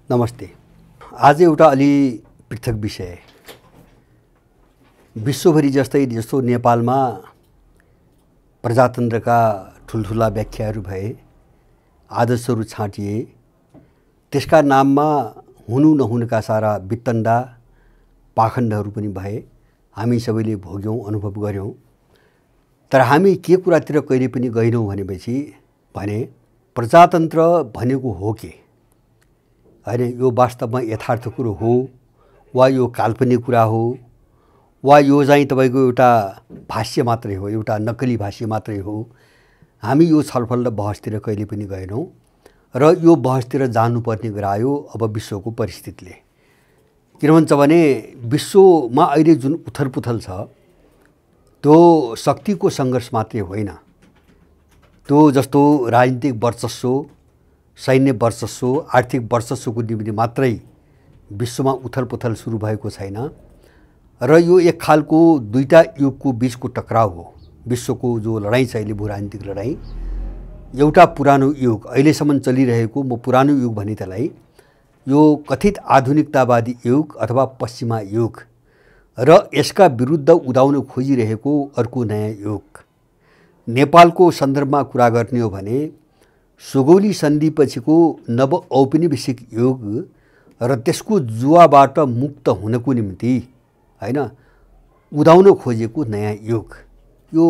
नमस्ते। आज एउटा अलि पृथक विषय। विश्वभरि जस्तो नेपालमा प्रजातन्त्रका ठुल्ठुला व्याख्याहरू भए, आदर्शहरू छाँटिए, त्यसका नाममा हुनु नहुनुका सारा वितण्डा पाखण्डहरू पनि भए। हामी सबैले भोग्यौं, अनुभव गर्यौं। तर हामी के कुरातिर कहिले पनि गएनौं भने प्रजातन्त्र भनेको हो के हैन, यो वास्तवमा यथार्थ कुरो हो वा यो काल्पनिक कुरा हो वा यो चाहिँ तपाईको एउटा भाष्य मात्रै हो, एउटा नक्कली भाष्य मात्रै हो। हामी यो छलफल र बहसतिर कहिले पनि गएनौं र यो बहसतिर जानुपर्ने गरायो अब विश्वको परिस्थितिले। किन भन्छ भने विश्वमा अहिले जुन उथलपुथल छ त्यो शक्तिको सङ्घर्ष मात्रै होइन। त्यो जस्तो राजनीतिक वर्चस्व, सैन्य वर्चस्व, आर्थिक वर्चस्वको निम्ति मात्रै विश्वमा उथलपुथल सुरु भएको छैन र यो एक खालको दुईटा युगको बीचको टकराव हो। विश्वको जो लडाईँ छ अहिले, भू राजनीतिक लडाईँ, एउटा पुरानो युग अहिलेसम्म चलिरहेको, म पुरानो युग भने त्यसलाई, यो कथित आधुनिकतावादी युग अथवा पश्चिमा युग र यसका विरुद्ध उदाउन खोजिरहेको अर्को नयाँ युग। नेपालको सन्दर्भमा कुरा गर्ने हो भने सुगौली सन्धिपछिको नव औपनिवेशिक युग र त्यसको जुवाबाट मुक्त हुनको निम्ति हैन उदाउन खोजेको नयाँ युग। यो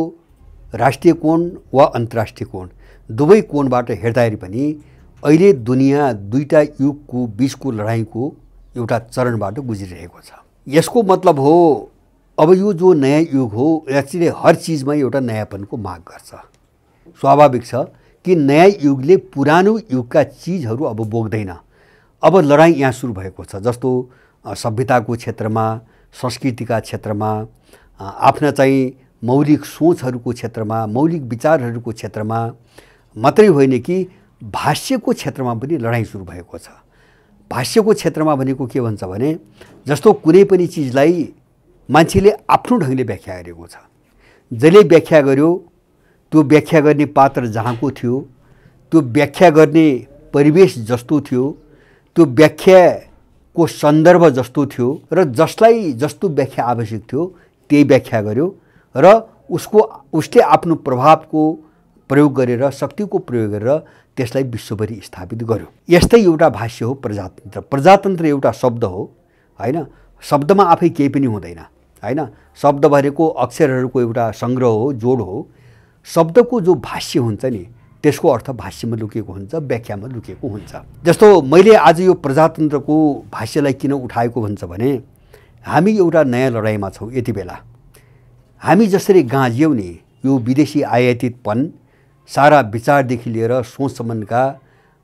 राष्ट्रिय कोण वा अन्तर्राष्ट्रिय कोण दुवै कोणबाट हेर्दाखेरि पनि अहिले दुनियाँ दुईटा युगको बीचको लडाईँको एउटा चरणबाट गुज्रिरहेको छ। यसको मतलब हो अब यो जो नयाँ युग हो यसले हर चीजमा एउटा नयाँपनको माग गर्छ। स्वाभाविक छ कि नयाँ युगले पुरानो युगका चीजहरू अब बोक्दैन। अब लडाईँ यहाँ सुरु भएको छ। जस्तो सभ्यताको क्षेत्रमा, संस्कृतिका क्षेत्रमा, आफ्ना चाहिँ मौलिक सोचहरूको क्षेत्रमा, मौलिक विचारहरूको क्षेत्रमा मात्रै होइन कि भाष्यको क्षेत्रमा पनि लडाईँ सुरु भएको छ। भाष्यको क्षेत्रमा भनेको के भन्छ भने जस्तो कुनै पनि चीजलाई मान्छेले आफ्नो ढङ्गले व्याख्या गरेको छ। जसले व्याख्या गर्यो त्यो व्याख्या गर्ने पात्र जहाँको थियो, त्यो व्याख्या गर्ने परिवेश जस्तो थियो, त्यो व्याख्याको सन्दर्भ जस्तो थियो र जसलाई जस्तो व्याख्या आवश्यक थियो त्यही व्याख्या गर्यो र उसले आफ्नो प्रभावको प्रयोग गरेर, शक्तिको प्रयोग गरेर त्यसलाई विश्वभरि स्थापित गर्यो। यस्तै एउटा भाष्य हो प्रजातन्त्र। प्रजातन्त्र एउटा शब्द हो हैन, शब्दमा आफै केही पनि हुँदैन हैन। शब्द भनेको अक्षरहरूको एउटा संग्रह हो, जोड हो। शब्दको जो भाष्य हुन्छ नि त्यसको अर्थ भाष्यमा लुकेको हुन्छ, व्याख्यामा लुकेको हुन्छ। जस्तो मैले आज यो प्रजातन्त्रको भाष्यलाई किन उठाएको भन्छ भने हामी एउटा नयाँ लडाईँमा छौँ। यति बेला हामी जसरी गाँजियौँ नि यो विदेशी आयातितपन, सारा विचारदेखि लिएर सोचसम्मका,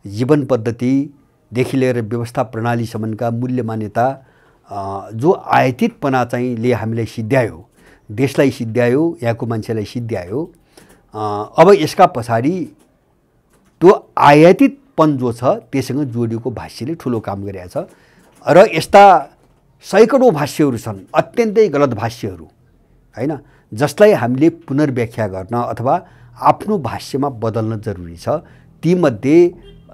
जीवन पद्धतिदेखि लिएर व्यवस्था प्रणालीसम्मका मूल्य मान्यता जो आयातितपना चाहिँ ले हामीलाई सिद्ध्यायो, देशलाई सिद्ध्यायो, यहाँको मान्छेलाई सिद्ध्यायो। अब यसका पछाडि त्यो आयातितपन जो छ त्यससँग जोडिएको भाष्यले ठुलो काम गरेको छ र यस्ता सैकडौँ भाष्यहरू छन्, अत्यन्तै गलत भाष्यहरू हैन, जसलाई हामीले पुनर्व्याख्या गर्न अथवा आफ्नो भाष्यमा बदल्न जरुरी छ। तीमध्ये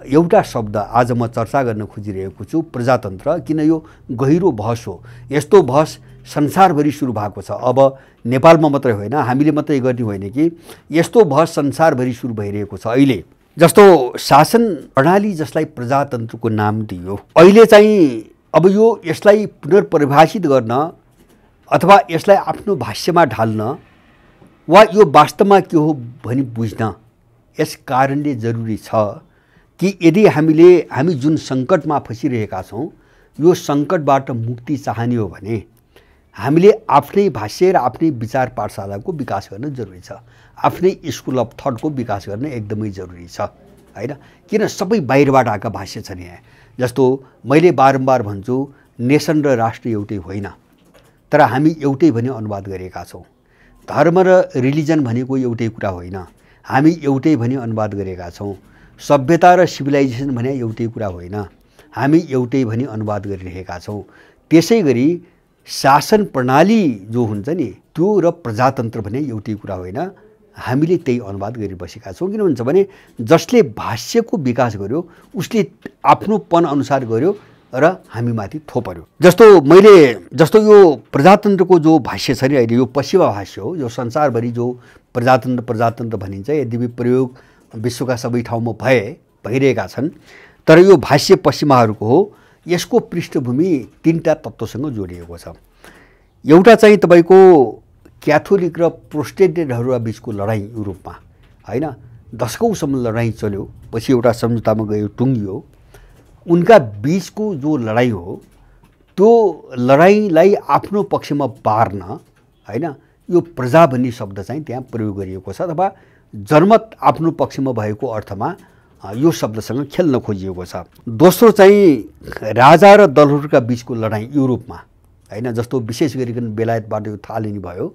एउटा शब्द आज म चर्चा गर्न खोजिरहेको छु, प्रजातन्त्र। किन यो गहिरो बहस हो। यस्तो बहस संसारभरि सुरु भएको छ। अब नेपालमा मात्रै होइन, हामीले मात्रै गर्ने होइन कि यस्तो बहस संसारभरि सुरु भइरहेको छ। अहिले जस्तो शासन प्रणाली जसलाई प्रजातन्त्रको नाम दियो, अहिले चाहिँ अब यो यसलाई पुनर्परिभाषित गर्न अथवा यसलाई आफ्नो भाष्यमा ढाल्न वा यो वास्तवमा के हो भनी बुझ्न यस कारणले जरुरी छ कि यदि हामी जुन सङ्कटमा फसिरहेका छौँ यो सङ्कटबाट मुक्ति चाहने हो भने हामीले आफ्नै भाष्य र आफ्नै विचार पाठशालाको विकास गर्न जरुरी छ। आफ्नै स्कुल अफ थटको विकास गर्न एकदमै जरुरी छ हैन। किन सबै बाहिरबाट आएका भाष्य छन् यहाँ। जस्तो मैले बारम्बार भन्छु नेसन र राष्ट्र एउटै होइन, तर हामी एउटै भनी अनुवाद गरेका छौँ। धर्म र रिलिजन भनेको एउटै कुरा होइन, हामी एउटै भनी अनुवाद गरेका छौँ। सभ्यता र सिभिलाइजेसन भने एउटै कुरा होइन, हामी एउटै भनी अनुवाद गरिरहेका छौँ। त्यसै गरी शासन प्रणाली जो हुन्छ नि त्यो र प्रजातन्त्र भने एउटै कुरा होइन, हामीले त्यही अनुवाद गरिबसेका छौँ। किन भन्छ भने जसले भाष्यको विकास गर्यो उसले आफ्नोपन अनुसार गर्यो र हामीमाथि थोपर्यो। जस्तो यो प्रजातन्त्रको जो भाष्य छ नि अहिले यो पश्चिमा भाष्य हो, यो संसारभरि जो प्रजातन्त्र भनिन्छ, यद्यपि प्रयोग विश्वका सबै ठाउँमा भइरहेका छन्, तर यो भाष्य पश्चिमाहरूको हो। यसको पृष्ठभूमि तीनटा तत्त्वसँग जोडिएको छ। एउटा चाहिँ तपाईँको क्याथोलिक र प्रोटेस्टेन्टहरूका बिचको लडाइँ युरोपमा, होइन, दशकौँसम्म लडाइँ चल्यो, पछि एउटा सम्झौतामा गयो, टुङ्गियो। उनका बिचको जो लडाइँ हो त्यो लडाइँलाई आफ्नो पक्षमा पार्न, होइन, यो प्रजा भन्ने शब्द चाहिँ त्यहाँ प्रयोग गरिएको छ, अथवा जनमत आफ्नो पक्षमा भएको अर्थमा यो शब्दसँग खेल्न खोजिएको छ। दोस्रो चाहिँ राजा र दलहरूका बिचको लडाइँ युरोपमा, होइन, जस्तो विशेष गरिकन बेलायतबाट यो थालनी भयो।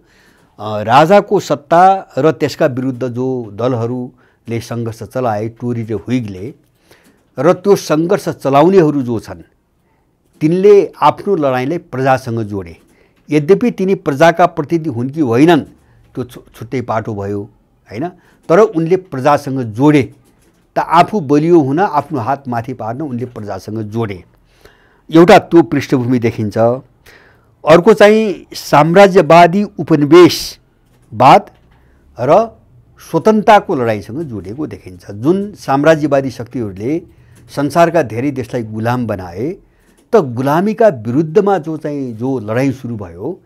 राजाको सत्ता र त्यसका विरुद्ध जो दलहरूले सङ्घर्ष चलाए, टोरी र हुइगले, र त्यो सङ्घर्ष चलाउनेहरू जो छन् तिनले आफ्नो लडाइँलाई प्रजासँग जोडे। यद्यपि तिनी प्रजाका प्रतिनिधि हुन् कि होइनन् त्यो छुट्टै पाटो भयो, होइन, तर उनले प्रजासँग जोडे। त आफू बलियो हुन, आफ्नो हात माथि पार्न उनले प्रजासँग जोडे। एउटा त्यो पृष्ठभूमि देखिन्छ। अर्को चाहिँ साम्राज्यवादी उपनिवेशवाद र स्वतन्त्रताको लडाइँसँग जोडिएको देखिन्छ। जुन साम्राज्यवादी शक्तिहरूले संसारका धेरै देशलाई गुलाम बनाए, त गुलामीका विरुद्धमा जो लडाइँ सुरु भयो,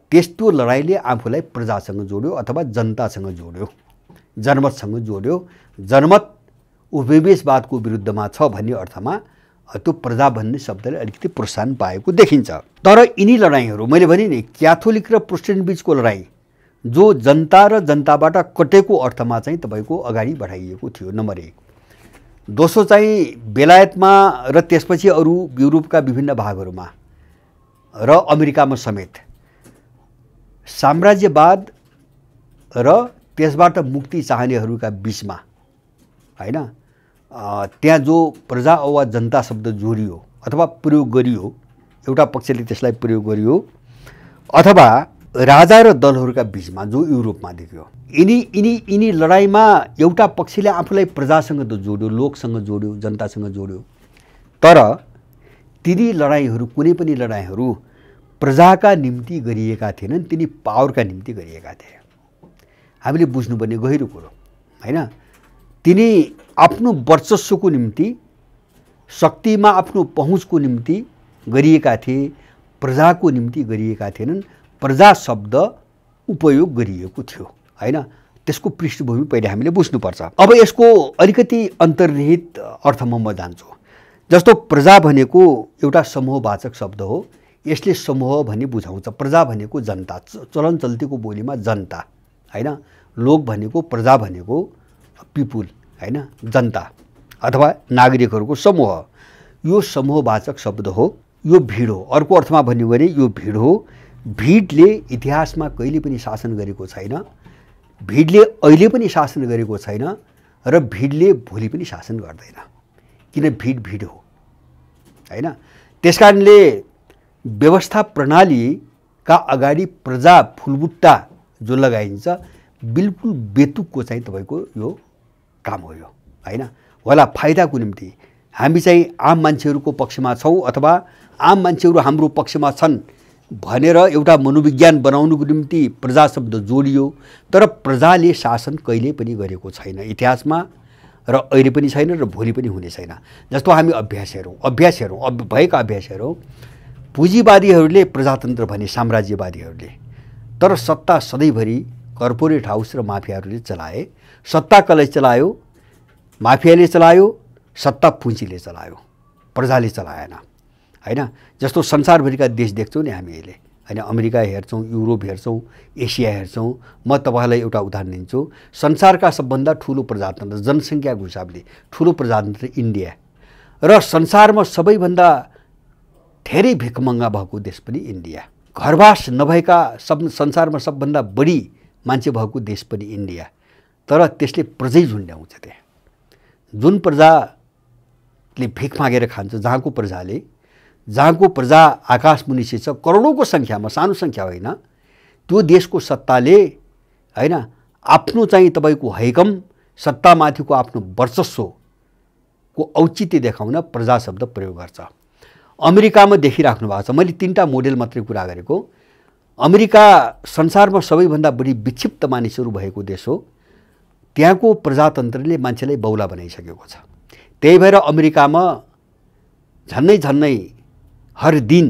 त्यस्तो लडाइँले आफूलाई प्रजासँग जोड्यो अथवा जनतासँग जोड्यो, जनमतसँग जोड्यो। जनमत उपनिवेशवादको विरुद्धमा छ भन्ने अर्थमा त्यो प्रजा भन्ने शब्दले अलिकति प्रोत्साहन पाएको देखिन्छ। तर यिनी लडाइँहरू मैले भने नि क्याथोलिक र प्रोटेस्टेन्ट बिचको लडाइँ जो जनता र जनताबाट कटेको अर्थमा चाहिँ तपाईँको अगाडि बढाइएको थियो, नम्बर 1। दोस्रो चाहिँ बेलायतमा र त्यसपछि अरू युरोपका विभिन्न भागहरूमा र अमेरिकामा समेत साम्राज्यवाद र त्यसबाट मुक्ति चाहनेहरूका बिचमा, होइन, त्यहाँ जो प्रजा वा जनता शब्द जोडियो अथवा प्रयोग गरियो, एउटा पक्षले त्यसलाई प्रयोग गरियो, अथवा राजा र दलहरूका बिचमा जो युरोपमा देखियो। यिनी लडाइँमा एउटा पक्षले आफूलाई प्रजासँग त जोड्यो, लोकसँग जोड्यो, जनतासँग जोड्यो, तर तिनी लडाइँहरू कुनै पनि लडाइँहरू प्रजाका निम्ति गरिएका थिएनन्, तिनी पावरका निम्ति गरिएका थिए। हामीले बुझ्नुपर्ने गहिरो कुरो, होइन। तिनी आफ्नो वर्चस्वको निम्ति, शक्तिमा आफ्नो पहुँचको निम्ति गरिएका थिए, प्रजाको निम्ति गरिएका थिएनन्। प्रजा शब्द उपयोग गरिएको थियो, होइन। त्यसको पृष्ठभूमि पहिले हामीले बुझ्नुपर्छ। अब यसको अलिकति अन्तर्निहित अर्थमा म जान्छु। जस्तो प्रजा भनेको एउटा समूहवाचक शब्द हो, यसले समूह भन्ने बुझाउँछ। प्रजा भनेको जनता, चलन चल्तीको बोलीमा जनता, होइन। लोक भनेको, प्रजा भनेको पिपुल, होइन, जनता अथवा नागरिकहरूको समूह। यो समूहवाचक शब्द हो, यो भिड हो। अर्को अर्थमा भन्यो भने यो भिड हो। भिडले इतिहासमा कहिले पनि शासन गरेको छैन, भिडले अहिले पनि शासन गरेको छैन, र भिडले भोलि पनि शासन गर्दैन। किन? भिड हो, होइन। त्यसकारणले व्यवस्था प्रणालीका अगाडि प्रजा फुलबुट्टा जो लगाइन्छ, बिल्कुल बेतुकको चाहिँ तपाईँको यो काम हो, यो, होइन। होला फाइदाको निम्ति हामी चाहिँ आम मान्छेहरूको पक्षमा छौँ अथवा आम मान्छेहरू हाम्रो पक्षमा छन् भनेर एउटा मनोविज्ञान बनाउनुको निम्ति प्रजा शब्द जोडियो, तर प्रजाले शासन कहिले पनि गरेको छैन इतिहासमा, र अहिले पनि छैन र भोलि पनि हुने छैन। जस्तो हामी अभ्यास हेरौँ, पुँजीवादीहरूले प्रजातन्त्र भने साम्राज्यवादीहरूले, तर सत्ता सधैँभरि कर्पोरेट हाउस र माफियाहरूले चलाए। सत्ता कसले चलायो? माफियाले चलायो, सत्ता पुँजीले चलायो, प्रजाले चलाएन, होइन। जस्तो संसारभरिका देश देख्छौँ नि हामी अहिले, होइन। अमेरिका हेर्छौँ, युरोप हेर्छौँ, एसिया हेर्छौँ। म तपाईँलाई एउटा उदाहरण दिन्छु। संसारका सबभन्दा ठुलो प्रजातन्त्र, जनसङ्ख्याको हिसाबले ठुलो प्रजातन्त्र इन्डिया, र संसारमा सबैभन्दा धेरै भिखमङ्गा भएको देश पनि इन्डिया। घरवास नभएका संसारमा सबभन्दा बढी मान्छे भएको देश पनि इन्डिया, तर त्यसले प्रजै झुन्ड्याउँछ। त्यहाँ जुन प्रजाले भिख मागेर खान्छ, जहाँको प्रजा आकाशमुनि छ, करोडौँको सङ्ख्यामा, सानो सङ्ख्या होइन, त्यो देशको सत्ताले, होइन, आफ्नो चाहिँ तपाईको हैकम सत्तामाथिको आफ्नो वर्चस्वको औचित्य देखाउन प्रजा शब्द प्रयोग गर्छ। अमेरिकामा देखिराख्नु भएको छ, मैले 3टा मोडेल मात्रै कुरा गरेको। अमेरिका संसारमा सबैभन्दा बढी विक्षिप्त मानिसहरू भएको देश हो। त्यहाँको प्रजातन्त्रले मान्छेलाई बौला बनाइसकेको छ। त्यही भएर अमेरिकामा झन्नै हर दिन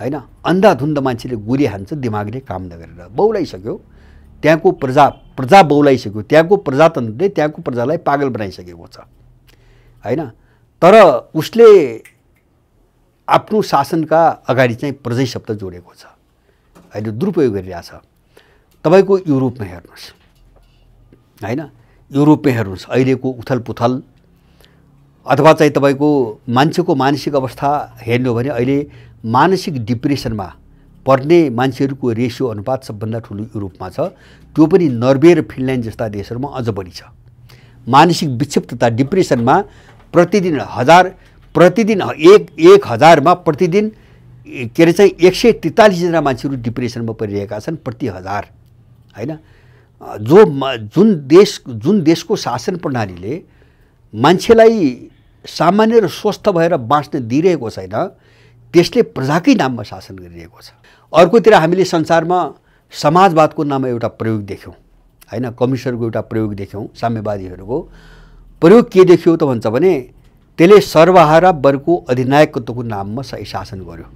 हैन अन्धाधुन्द मान्छेले गोली हान्छ दिमागले काम नगरेर, बौलाइसक्यो। त्यहाँको प्रजा बौलाइसक्यो। त्यहाँको प्रजातन्त्रले त्यहाँको प्रजालाई पागल बनाइसकेको छ हैन। तर उसले आफ्नो शासनका अगाडि चाहिँ प्रजै शब्द जोडेको छ, अहिले दुरुपयोग गरिरहेछ। तपाईको युरोपमा हेर्नुहोस् हैन, युरोपमा हेर्नुहोस् अहिलेको उथलपुथल अथवा चाहिँ तपाईको मान्छेको मानसिक अवस्था हेर्नु भने अहिले मानसिक डिप्रेसनमा पर्ने मान्छेहरूको रेसियो अनुपात सबभन्दा ठुलो युरोपमा छ। त्यो पनि नर्वे र फिनल्यान्ड जस्ता देशहरूमा अझ बढी छ। मानसिक विक्षिप्तता डिप्रेसनमा प्रतिदिन 1000मा प्रतिदिन के अरे चाहिँ 143 जना मान्छेहरू डिप्रेसनमा परिरहेका छन् प्रति 1000 हैन। जुन देशको शासन प्रणालीले मान्छेलाई सामान्य र स्वस्थ भएर बाँच्न दिइरहेको छैन, त्यसले प्रजाकै नाममा शासन गरिरहेको छ। अर्कोतिर हामीले संसारमा समाजवादको नाममा एउटा प्रयोग देख्यौँ हैन, कम्युनिस्टहरूको एउटा प्रयोग देख्यौँ, साम्यवादीहरूको प्रयोग के देखियो त भन्छ भने त्यसले सर्वहारा वर्गको अधिनायकत्वको नाममा शासन गर्यो।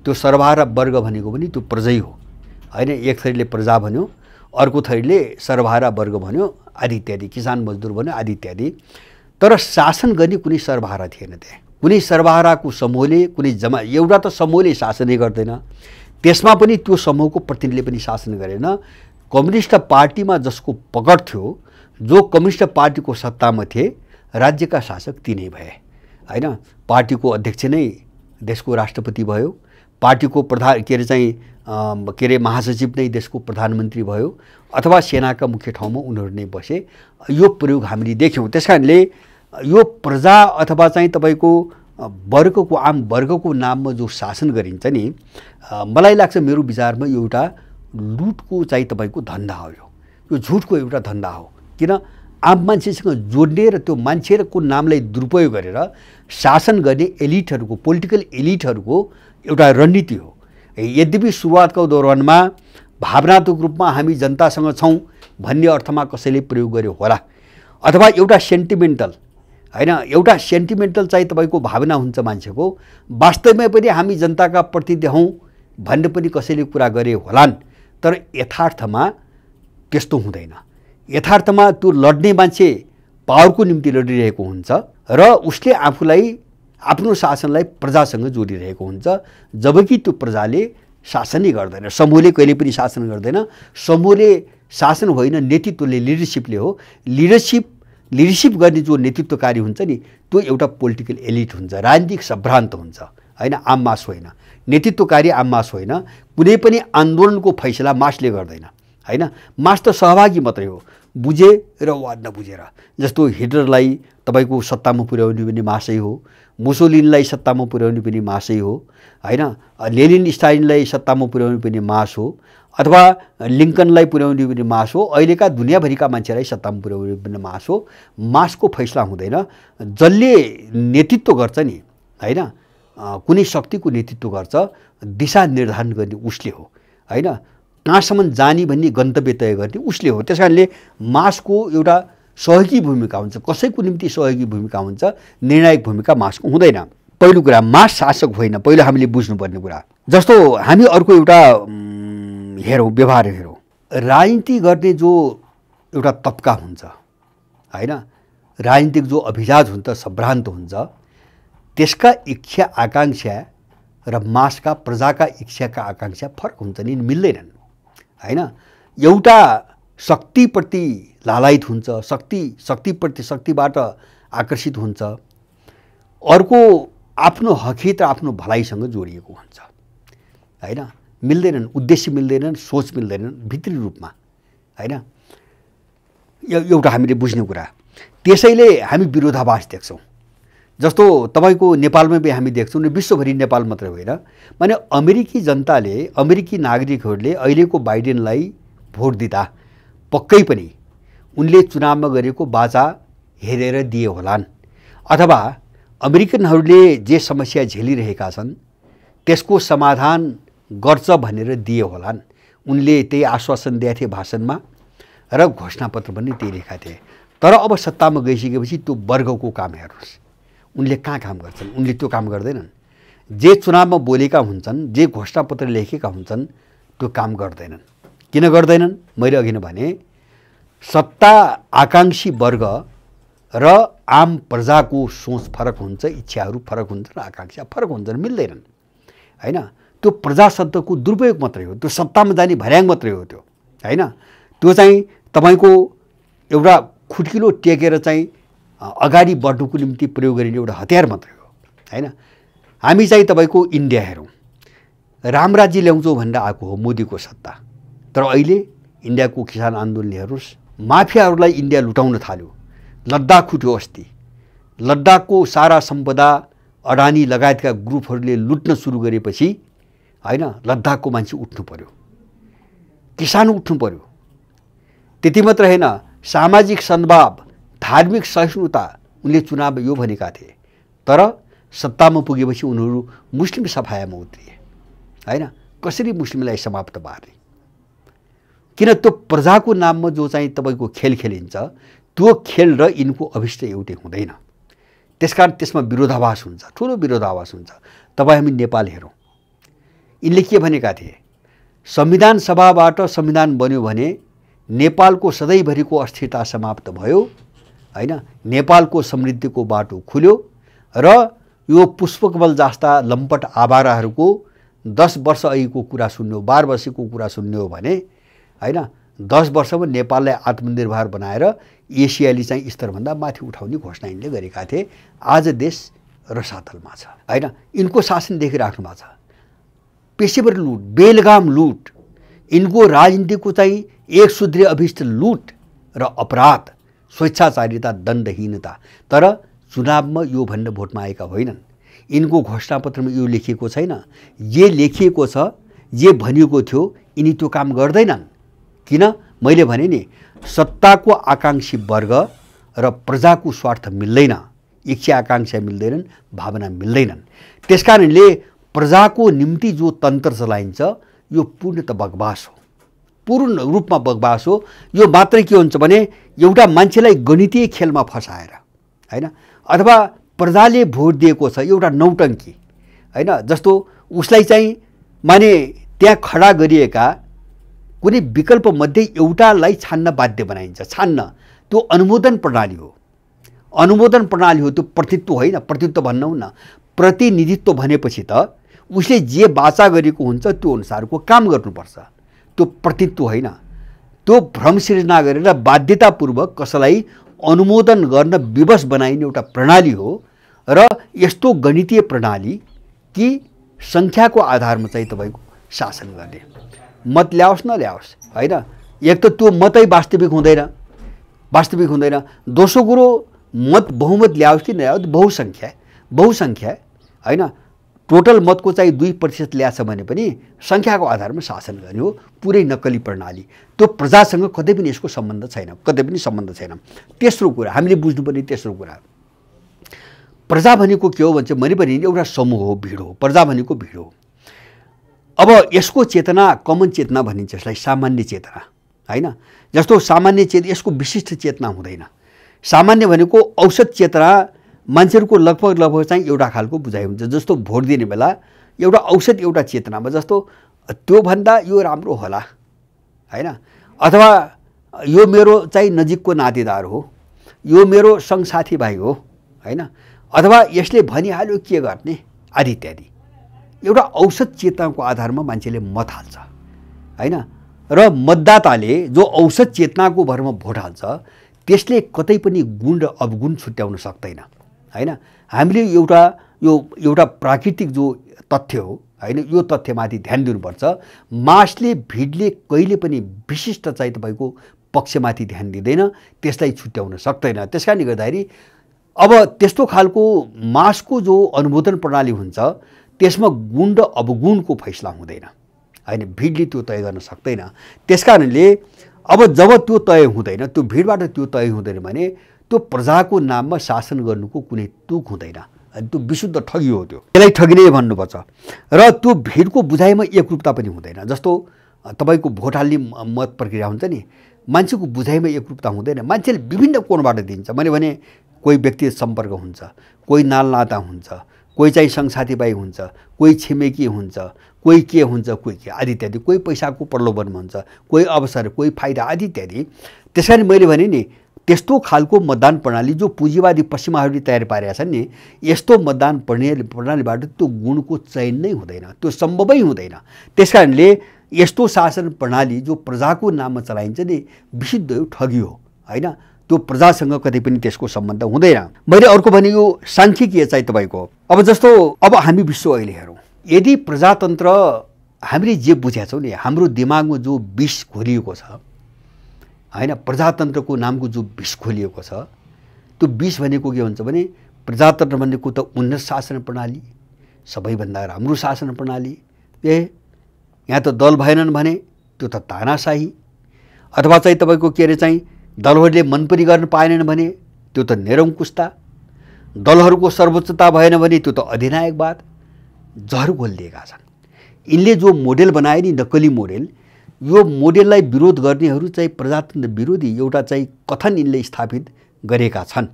त्यो सर्वहारा वर्ग भनेको पनि त्यो प्रजै हो हैन। एक थरीले प्रजा भन्यो, अर्को थरीले सर्वहारा वर्ग भन्यो, आदि इत्यादि, किसान मजदुर भन्यो आदि इत्यादि। तर शासन गर्ने कुनै सर्वहारा थिएन। त्यहाँ कुनै सर्वहाराको समूहले एउटा त समूहले शासनै गर्दैन, त्यसमा पनि त्यो समूहको प्रतिनिधिले पनि शासन गरेन। कम्युनिस्ट पार्टीमा जसको पकड थियो, जो कम्युनिस्ट पार्टीको सत्तामा थिए, राज्यका शासक तिनै भए हैन। पार्टीको अध्यक्ष नै देशको राष्ट्रपति भयो, पार्टीको महासचिव नै देशको प्रधानमन्त्री भयो, अथवा सेनाका मुख्य ठाउँमा उनीहरू नै बसे। यो प्रयोग हामीले देख्यौँ। त्यसकारणले यो प्रजा अथवा चाहिँ तपाईको वर्गको आम वर्गको नाममा जो शासन गरिन्छ नि, मलाई लाग्छ मेरो विचारमा यो एउटा लुटको चाहिँ तपाईको धन्दा हो। यो झुटको एउटा धन्दा हो। किन आम मान्छेसँग जोड्ने र त्यो मान्छेको नामलाई दुरुपयोग गरेर शासन गर्ने एलिटहरूको, पोलिटिकल एलिटहरूको एउटा रणनीति हो। यद्यपि सुरुवातको दौरानमा भावनात्मक रूपमा हामी जनतासँग छौँ भन्ने अर्थमा कसैले प्रयोग गर्यो होला, अथवा एउटा सेन्टिमेन्टल हैन, एउटा सेन्टिमेन्टल चाहिँ तपाईको भावना हुन्छ मान्छेको, वास्तवमै पनि हामी जनताका प्रतिनिधि हौँ भन्ने पनि कसैले कुरा गरे होलान्। तर यथार्थमा त्यस्तो हुँदैन। यथार्थमा त्यो लड्ने मान्छे पावरको निम्ति लडिरहेको हुन्छ र उसले आफूलाई आफ्नो शासनलाई प्रजासँग जोडिरहेको हुन्छ, जबकि त्यो प्रजाले शासनै गर्दैन। समूहले कहिले पनि शासन गर्दैन। समूहले शासन होइन, नेतृत्वले, लिडरसिपले हो। लिडरसिप गर्ने जो नेतृत्वकारी हुन्छ नि, त्यो एउटा पोलिटिकल एलिट हुन्छ, राजनीतिक सम्भ्रान्त हुन्छ हैन, आम मास होइन। नेतृत्वकारी आम मास होइन। कुनै पनि आन्दोलनको फैसला मासले गर्दैन हैन। मास त सहभागी मात्रै हो, बुझे र वा नबुझेर। जस्तो हिटलरलाई तपाईको सत्तामा पुर्याउने पनि मासै हो, मुसोलिनीलाई सत्तामा पुर्याउने पनि मासै हो हैन, लेनिन स्टालिनलाई सत्तामा पुर्याउने पनि मास हो, अथवा लिङ्कनलाई पुर्याउने पनि मास हो, अहिलेका दुनियाँभरिका मान्छेलाई सत्तामा पुर्याउने पनि मास हो। मासको फैसला हुँदैन। जसले नेतृत्व गर्छ नि हैन, कुनै शक्तिको नेतृत्व गर्छ, दिशा निर्धारण गर्ने उसले हो हैन, कहाँसम्म जाने भन्ने गन्तव्य तय गर्ने उसले हो। त्यसकारणले मासको एउटा सहयोगी भूमिका हुन्छ, कसैको निम्ति सहयोगी भूमिका हुन्छ, निर्णायक भूमिका मासको हुँदैन। पहिलो कुरा, मास शासक होइन, पहिलो हामीले बुझ्नुपर्ने कुरा। जस्तो हामी अर्को एउटा हेरौँ, व्यवहार हेरौँ। राजनीति गर्ने जो एउटा तबका हुन्छ हैन, राजनीतिक जो अभिजात हुन्छ, सम्भ्रान्त हुन्छ, त्यसका इच्छा आकाङ्क्षा र मासका प्रजाका इच्छाका आकाङ्क्षा फरक हुन्छ नि, मिल्दैनन् हैन। एउटा शक्तिप्रति लालायित हुन्छ, शक्तिबाट आकर्षित हुन्छ, अर्को आफ्नो हकियत र आफ्नो भलाइसँग जोडिएको हुन्छ हैन। मिल्दैनन्, उद्देश्य मिल्दैनन्, सोच मिल्दैनन् भित्री रूपमा हैन। एउटा हामीले बुझ्ने कुरा। त्यसैले हामी विरोधाभास देख्छौँ। जस्तो तपाईको नेपालमा पनि हामी देख्छौँ, विश्वभरि नेपाल मात्रै होइन, माने अमेरिकी जनताले, अमेरिकी नागरिकहरूले अहिलेको बाइडेनलाई भोट दिँदा पक्कै पनि उनले चुनावमा गरेको बाचा हेरेर दिए होलान्, अथवा अमेरिकनहरूले जे समस्या झेलिरहेका छन् त्यसको समाधान गर्छ भनेर दिए होलान्। उनले त्यही आश्वासन दिएका थिए भाषणमा र घोषणापत्र पनि त्यही लेखेका थिए। तर अब सत्तामा गइसकेपछि त्यो वर्गको काम हेर्नुहोस्, उनले कहाँ काम गर्छन्? उनले त्यो काम गर्दैनन्। जे चुनावमा बोलेका हुन्छन्, जे घोषणापत्र लेखेका हुन्छन् त्यो काम गर्दैनन्। किन गर्दैनन्? मैले अघि नै भने, सत्ता आकांक्षी वर्ग र आम प्रजाको सोच फरक हुन्छ, इच्छाहरू फरक हुन्छन्, आकांक्षा फरक हुन्छन्, मिल्दैनन् हैन। त्यो प्रजाशब्दको दुरुपयोग मात्रै हो, त्यो सत्तामा जाने भर्याङ मात्रै हो त्यो हैन। त्यो चाहिँ तपाईको एउटा खुट्किलो टेकेर चाहिँ अगाडि बढ्नुको निम्ति प्रयोग गरिने एउटा हतियार मात्रै हो हैन। हामी चाहिँ तपाईको इन्डिया हेरौँ, रामराज्य ल्याउँछौँ भनेर आएको हो मोदीको सत्ता, तर अहिले इन्डियाको किसान आन्दोलनले हेर्नुहोस्, माफियाहरूलाई इन्डिया लुटाउन थाल्यो। लद्दाख उठ्यो अस्ति, लद्दाखको सारा सम्पदा अडानी लगायतका ग्रुपहरूले लुट्न सुरु गरेपछि हैन, लद्दाखको मान्छे उठ्नु पर्यो, किसान उठ्नु पर्यो। त्यति मात्र हैन, सामाजिक सद्भाव, धार्मिक सहिष्णुता उनले चुनाव यो भनेका थिए, तर सत्तामा पुगेपछि उनीहरू मुस्लिम सफायामा उत्रिए हैन। कसरी मुस्लिमलाई समाप्त पार्ने? किन? त्यो प्रजाको नाममा जो चाहिँ तपाईको खेल खेलिन्छ, त्यो खेल र यिनको अभिष्ट एउटै हुँदैन। त्यसकारण त्यसमा विरोधाभास हुन्छ, ठुलो विरोधाभास हुन्छ। तपाईँ हामी नेपाल हेरौँ, यिनले के भनेका थिए? संविधान सभाबाट संविधान बन्यो भने नेपालको सधैँभरिको अस्थिरता समाप्त भयो हैन, नेपालको समृद्धिको बाटो खुल्यो र यो पुष्पकमल जस्ता लम्पट आवाराहरूको 10 वर्ष अघिको कुरा सुन्यो, 12 वर्षको कुरा सुन्यो भने हैन, 10 वर्षमा नेपाललाई आत्मनिर्भर बनाएर एसियाली चाहिँ स्तरभन्दा माथि उठाउने घोषणा यिनले गरेका थिए। आज देश रसातलमा छ हैन। यिनको शासन देखिराख्नु भएको छ, पेशेवर लुट, बेलगाम लुट, यिनको राजनीतिको चाहिँ एक सूत्रीय अभिष्ट लुट र अपराध, स्वेच्छाचारिता, दण्डहीनता। तर चुनावमा यो भनेर भोटमा आएका होइनन्। यिनको घोषणापत्रमा यो लेखिएको छैन। जे लेखिएको छ, जे भनिएको थियो, यिनी त्यो काम गर्दैनन्। किन? मैले भने नि, सत्ताको आकांक्षी वर्ग र प्रजाको स्वार्थ मिल्दैन, इच्छा आकांक्षा मिल्दैनन्, भावना मिल्दैनन्। त्यसकारणले प्रजाको निम्ति जो तन्त्र चलाइन्छ यो पूर्णतः बकवास हो, पूर्ण रूपमा बकवास हो। यो मात्रै के हुन्छ भने एउटा मान्छेलाई गणितीय खेलमा फसाएर हैन, अथवा प्रजाले भोट दिएको छ एउटा नौटङ्की हैन, जस्तो उसलाई चाहिँ माने त्यहाँ खडा गरिएका कुनै विकल्प मध्ये एउटालाई छान्न बाध्य बनाइन्छ। छान्न त्यो अनुमोदन प्रणाली हो, अनुमोदन प्रणाली हो, त्यो प्रतिनिधित्व होइन। प्रतिनिधित्व भन्नुहुन्न, प्रतिनिधित्व भनेपछि त उसले जे बाचा गरेको हुन्छ त्यो अनुसारको काम गर्नुपर्छ, त्यो प्रतिनिधित्व होइन। त्यो भ्रम सिर्जना गरेर बाध्यतापूर्वक कसैलाई अनुमोदन गर्न विवश बनाइने एउटा प्रणाली हो। र यस्तो गणितीय प्रणाली कि सङ्ख्याको आधारमा चाहिँ तपाईको शासन गर्ने, मत ल्याओस् नल्याओस् हैन, एक त त्यो मतै वास्तविक हुँदैन, वास्तविक हुँदैन। दोस्रो कुरो, मत बहुमत ल्याओस् कि नल्याओस्, बहुसङ्ख्या हैन, टोटल मतको चाहिँ 2% ल्याछ भने पनि सङ्ख्याको आधारमा शासन गर्ने हो, पुरै नक्कली प्रणाली। त्यो प्रजासँग कतै पनि यसको सम्बन्ध छैन, कतै पनि सम्बन्ध छैन। तेस्रो कुरा हामीले बुझ्नुपर्ने तेस्रो कुरा, प्रजा भनेको के हो भन्छ? मैले पनि एउटा समूह हो, भिड हो। प्रजा भनेको भिड हो। अब यसको चेतना कमन चेतना भनिन्छ, यसलाई सामान्य चेतना हैन। जस्तो सामान्य यसको विशिष्ट चेतना हुँदैन। सामान्य भनेको औसत चेतना मान्छेहरूको लगभग चाहिँ एउटा खालको बुझाइ हुन्छ। जस्तो भोट दिने बेला एउटा औसत एउटा चेतनामा, जस्तो त्योभन्दा यो राम्रो होला हैन, अथवा यो मेरो चाहिँ नजिकको नातेदार हो, यो मेरो सङ्गसाथी भाइ हो हैन, अथवा यसले भनिहाल्यो के गर्ने आदि इत्यादि। एउटा औसत चेतनाको आधारमा मान्छेले मत हाल्छ हैन। र मतदाताले जो औसत चेतनाको भरमा भोट हाल्छ त्यसले कतै पनि गुण र अवगुण छुट्याउन सक्दैन हैन। हामीले एउटा प्राकृतिक जो तथ्य हो हैन, यो तथ्यमाथि ध्यान दिनुपर्छ। मासले, भिडले कहिले पनि विशिष्ट चाहिँ तपाईको पक्षमाथि ध्यान दिँदैन, त्यसलाई छुट्याउन सक्दैन। त्यसकारणले गर्दाखेरि अब त्यस्तो खालको मासको जो अनुमोदन प्रणाली हुन्छ त्यसमा गुण र अवगुणको फैसला हुँदैन हैन, भिडले त्यो तय गर्न सक्दैन। त्यसकारणले अब जब त्यो तय हुँदैन, त्यो भिडबाट त्यो तय हुँदैन भने त्यो प्रजाको नाममा शासन गर्नुको कुनै तुक हुँदैन। अनि त्यो विशुद्ध ठगी हो। त्यसलाई ठगी नै भन्नुपर्छ। र त्यो भिडको बुझाइमा एकरूपता पनि हुँदैन। जस्तो तपाईँको भोट हाल्ने मत प्रक्रिया हुन्छ नि, मान्छेको बुझाइमा एकरूपता हुँदैन। मान्छेले विभिन्न कोणबाट दिन्छ। मैले भने कोही व्यक्तिगत सम्पर्क हुन्छ, कोही नालनाता हुन्छ, कोही चाहिँ सङ्गसाथीभाइ हुन्छ, कोही छिमेकी हुन्छ, कोही के हुन्छ, कोही के आदि इत्यादि, कोही पैसाको प्रलोभनमा हुन्छ, कोही अवसर, कोही फाइदा आदि इत्यादि। त्यस कारण मैले भने नि त्यस्तो खालको मतदान प्रणाली जो पुँजीवादी पश्चिमाहरूले तयार पारेका छन् नि, यस्तो मतदान प्रणालीबाट त्यो गुणको चयन नै हुँदैन, त्यो सम्भवै हुँदैन। त्यस कारणले यस्तो शासन प्रणाली जो प्रजाको नाममा चलाइन्छ नि विशुद्ध यो ठगी हो हैन। त्यो प्रजासँग कतै पनि त्यसको सम्बन्ध हुँदैन। मैले अर्को भने यो सांख्यिकीय चाहिँ तपाईँको अब जस्तो अब हामी विश्व अहिले हेरौँ, यदि प्रजातन्त्र हामीले जे बुझेका छौँ नि, हाम्रो दिमागमा जो विष घोलिएको छ हैन, प्रजातन्त्रको नामको जो विष खोलिएको छ, त्यो विष भनेको के हुन्छ भने प्रजातन्त्र भनेको त उन्नत शासन प्रणाली, सबैभन्दा राम्रो शासन प्रणाली। यहाँ त दल भएनन् भने त्यो त तानाशाही, अथवा चाहिँ तपाईँको के अरे चाहिँ दलहरूले मन पनि गर्न पाएनन् भने त्यो त निरङ्कुशता, दलहरूको सर्वोच्चता भएन भने त्यो त अधिनायकवाद। जहर घोलिदिएका छन् यिनले। जो मोडेल बनाए नि नक्कली मोडेल, यो मोडेललाई विरोध गर्नेहरू चाहिँ प्रजातन्त्र विरोधी एउटा चाहिँ कथन यिनले स्थापित गरेका छन्।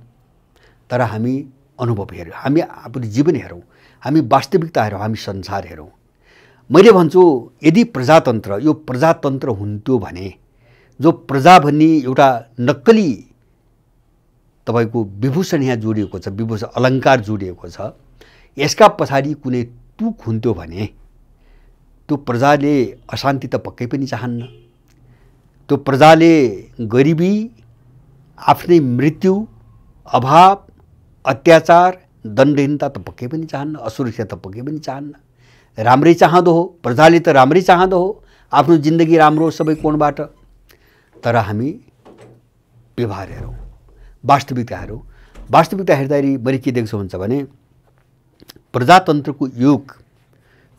तर हामी अनुभव हेरौँ, हामी आफ्नो जीवन हेरौँ, हामी वास्तविकता हेरौँ, हामी संसार हेरौँ। मैले भन्छु यदि प्रजातन्त्र यो प्रजातन्त्र हुन्थ्यो भने, जो प्रजा भन्ने एउटा नक्कली तपाईँको विभूषण यहाँ जोडिएको छ, विभूषण अलङ्कार जोडिएको छ, यसका पछाडि कुनै तुक हुन्थ्यो भने त्यो प्रजाले अशान्ति त पक्कै पनि चाहन्न। त्यो प्रजाले गरिबी, आफ्नै मृत्यु, अभाव, अत्याचार, दण्डहीनता त पक्कै पनि चाहन्न, असुरक्षा त पक्कै पनि चाहन्न। राम्रै चाहँदो हो, प्रजाले त राम्रै चाहँदो हो, आफ्नो जिन्दगी राम्रो हो सबै कोणबाट। तर हामी व्यवहार हेरौँ, वास्तविकता हेरौँ। वास्तविकता हेर्दाखेरि मैले के देख्छु हुन्छ भने प्रजातन्त्रको युग,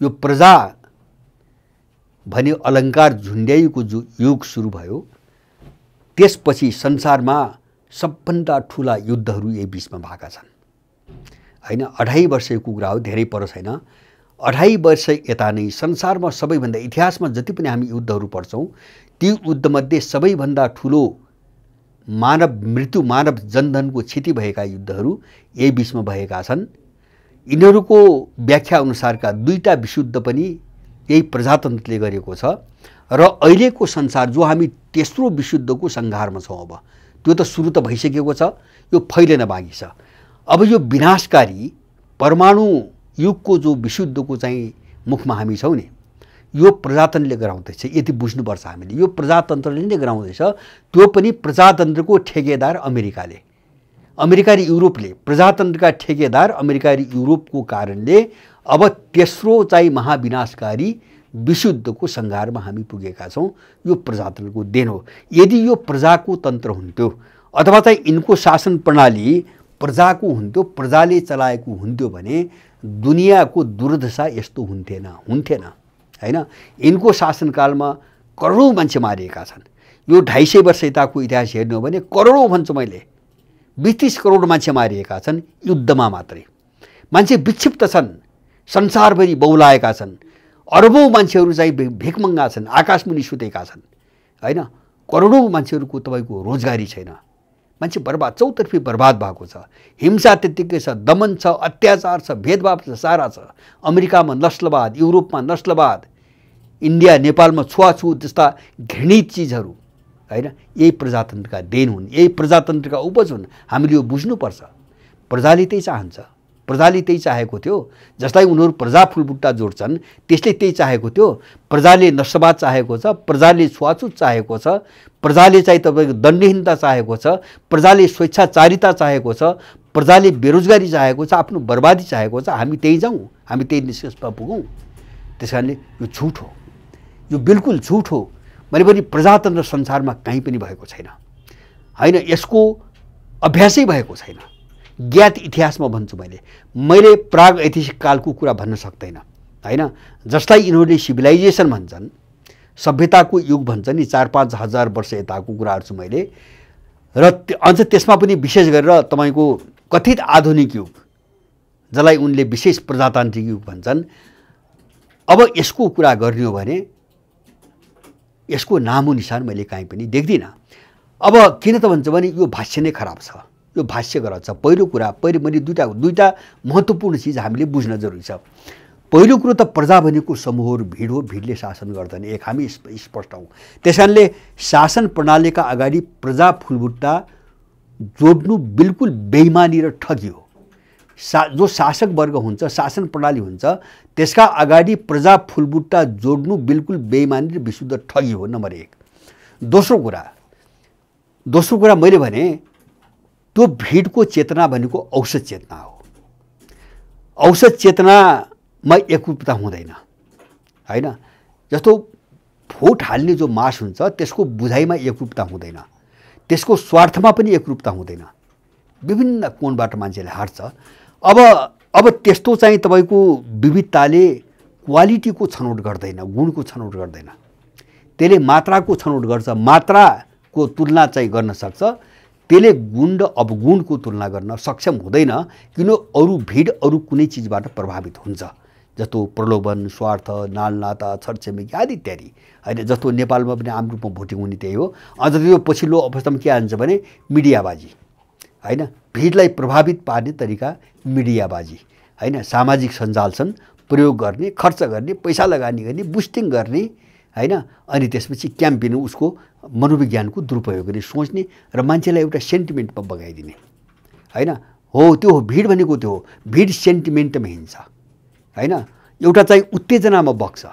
यो प्रजा भने अलङ्कार झुन्ड्याइएको जो युग सुरु भयो, त्यसपछि संसारमा सबभन्दा ठुला युद्धहरू यही बिचमा भएका छन् हैन। 2.5 वर्षको कुरा हो, धेरै पर छैन। 2.5 वर्ष यता नै संसारमा सबैभन्दा इतिहासमा जति पनि हामी युद्धहरू पढ्छौँ, ती युद्धमध्ये सबैभन्दा ठुलो मानव मृत्यु, मानव जनधनको क्षति भएका युद्धहरू यही बिचमा भएका छन्। यिनीहरूको व्याख्या अनुसारका 2टा विशुद्ध पनि यही प्रजातन्त्रले गरेको छ। र अहिलेको संसार जो हामी तेस्रो विशुद्धको सङ्घारमा छौँ, अब त्यो त सुरु त भइसकेको छ, यो फैलिन बाँकी छ। अब यो विनाशकारी परमाणु युगको जो विशुद्धको चाहिँ मुखमा हामी छौँ नि, यो प्रजातन्त्रले गराउँदैछ। यति बुझ्नुपर्छ हामीले, यो प्रजातन्त्रले नै गराउँदैछ। त्यो पनि प्रजातन्त्रको ठेकेदार अमेरिकाले, अमेरिकाली युरोपले, प्रजातन्त्रका ठेकेदार अमेरिकाली युरोपको कारणले अब तेस्रो चाहिँ महाविनाशकारी विशुद्धको सङ्घारमा हामी पुगेका छौँ। यो प्रजातन्त्रको देन हो। यदि यो प्रजाको तन्त्र हुन्थ्यो अथवा चाहिँ यिनको शासन प्रणाली प्रजाको हुन्थ्यो, प्रजाले चलाएको हुन्थ्यो भने दुनियाँको दुर्दशा यस्तो हुन्थेन हैन। यिनको शासनकालमा करोडौँ मान्छे मारिएका छन्। यो 250 वर्ष यताको इतिहास हेर्नु हो भने करोडौँ भन्छु मैले, 20-30 करोड मान्छे मारिएका छन् युद्धमा मात्रै। मान्छे विक्षिप्त छन्, संसारभरि बौलाएका छन्, अरबौँ मान्छेहरू चाहिँ भिखमङ्गा छन्, आकाशमुनि सुतेका छन् हैन। करोडौँ मान्छेहरूको तपाईँको रोजगारी छैन, मान्छे बर्बाद, चौतर्फी बर्बाद भएको छ। हिंसा त्यत्तिकै छ, दमन छ, अत्याचार छ, भेदभाव छ, सारा छ। अमेरिकामा नस्लवाद, युरोपमा नस्लवाद, इन्डिया नेपालमा छुवाछुत जस्ता घृणित चिजहरू हैन। यही प्रजातन्त्रका देन हुन्, यही प्रजातन्त्रका उपज हुन्। हामीले यो बुझ्नुपर्छ। प्रजाले त्यही चाहन्छ, प्रजाले त्यही चाहेको थियो। जसलाई उनीहरू प्रजा फुलबुट्टा जोड्छन् त्यसले त्यही चाहेको थियो। प्रजाले नस्लवाद चाहेको छ, प्रजाले छुवाछुत चाहेको छ, प्रजाले चाहिँ तपाईँको दण्डहीनता चाहेको छ, प्रजाले स्वेच्छाचारिता चाहेको छ, प्रजाले बेरोजगारी चाहेको छ, आफ्नो बर्बादी चाहेको छ। हामी त्यही जाउँ, हामी त्यही निष्कर्षमा पुगौँ। त्यस कारणले यो झुट हो, यो बिल्कुल झुट हो। मैले पनि प्रजातन्त्र संसारमा कहीँ पनि भएको छैन हैन। यसको अभ्यासै भएको छैन। ज्ञात इतिहासमा भन्छु मैले प्राग ऐतिहासिक कालको कुरा भन्न सक्दैन हैन। जसलाई यिनीहरूले सिभिलाइजेसन भन्छन्, सभ्यताको युग भन्छ नि 4-5 हजार वर्ष यताको कुराहरू छु मैले र अझ त्यसमा पनि विशेष गरेर तपाईको कथित आधुनिक युग जसलाई उनले विशेष प्रजातान्त्रिक युग भन्छन्। अब यसको कुरा गर्ने हो भने यसको नामो निशान मैले कहीँ पनि देख्दिनँ। अब किन त भन्छ भने यो भाष्य नै खराब छ, यो भाष्य गलत छ। पहिलो कुरा मैले दुईटा महत्त्वपूर्ण चिज हामीले बुझ्न जरुरी छ। पहिलो कुरो त प्रजा भनेको समूह र भिड हो, भिडले शासन गर्दैन, एक हामी स्पष्ट हौँ। त्यसकारणले शासन प्रणालीका अगाडि प्रजा फुलबुट्टा जोड्नु बिल्कुल बेइमानी र ठगी हो। जो शासक वर्ग हुन्छ, शासन प्रणाली हुन्छ, त्यसका अगाडि प्रजा फुलबुट्टा जोड्नु बिल्कुल बेइमानी र विशुद्ध ठगी हो, नम्बर 1। दोस्रो कुरा मैले भने त्यो भिडको चेतना भनेको औसत चेतना हो। औसत चेतनामा एकरूपता हुँदैन हैन। जस्तो भोट हाल्ने जो मास हुन्छ त्यसको बुझाइमा एकरूपता हुँदैन, त्यसको स्वार्थमा पनि एकरूपता हुँदैन, विभिन्न कोणबाट मान्छेले हार्छ। अब त्यस्तो चाहिँ तपाईको विविधताले क्वालिटीको छनौट गर्दैन, गुणको छनौट गर्दैन, त्यसले मात्राको छनौट गर्छ। मात्राको तुलना चाहिँ गर्न सक्छ, त्यसले गुण र अवगुणको तुलना गर्न सक्षम हुँदैन, किन अरू भिड अरू कुनै चिजबाट प्रभावित हुन्छ, जस्तो प्रलोभन, स्वार्थ, नालनाता, छरछिमेकी आदि इत्यादि हैन। जस्तो नेपालमा पनि आम रूपमा भोटिङ हुने त्यही हो। अझ यो पछिल्लो अवस्थामा के हान्छ भने मिडियाबाजी हैन, भिडलाई प्रभावित पार्ने तरिका मिडियाबाजी हैन, सामाजिक सञ्जाल प्रयोग गर्ने, खर्च गर्ने, पैसा लगानी गर्ने, बुस्टिङ गर्ने हैन, अनि त्यसपछि क्याम्पेन उसको मनोविज्ञानको दुरुपयोग गर्ने, सोच्ने र मान्छेलाई एउटा सेन्टिमेन्टमा बगाइदिने हैन। हो त्यो हो भिड भनेको, त्यो हो भिड सेन्टिमेन्टमा हिँड्छ हैन, एउटा चाहिँ उत्तेजनामा बग्छ।